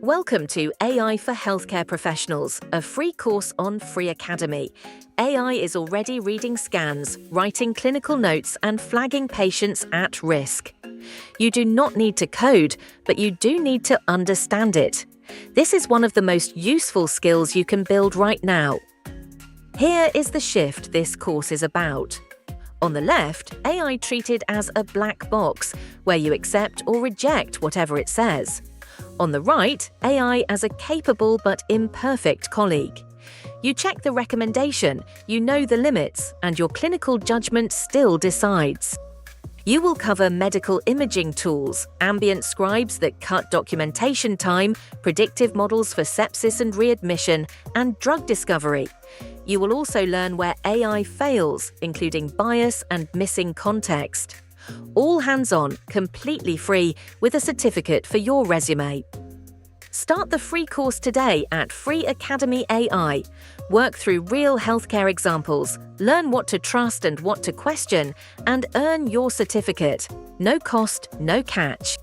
Welcome to AI for Healthcare Professionals, a free course on FreeAcademy. AI is already reading scans, writing clinical notes, and flagging patients at risk. You do not need to code, but you do need to understand it. This is one of the most useful skills you can build right now. Here is the shift this course is about. On the left, AI treated as a black box, where you accept or reject whatever it says. On the right, AI as a capable but imperfect colleague. You check the recommendation, you know the limits, and your clinical judgment still decides. You will cover medical imaging tools, ambient scribes that cut documentation time, predictive models for sepsis and readmission, and drug discovery. You will also learn where AI fails, including bias and missing context. All hands-on, completely free, with a certificate for your resume. Start the free course today at FreeAcademy.ai. Work through real healthcare examples, learn what to trust and what to question, and earn your certificate. No cost, no catch.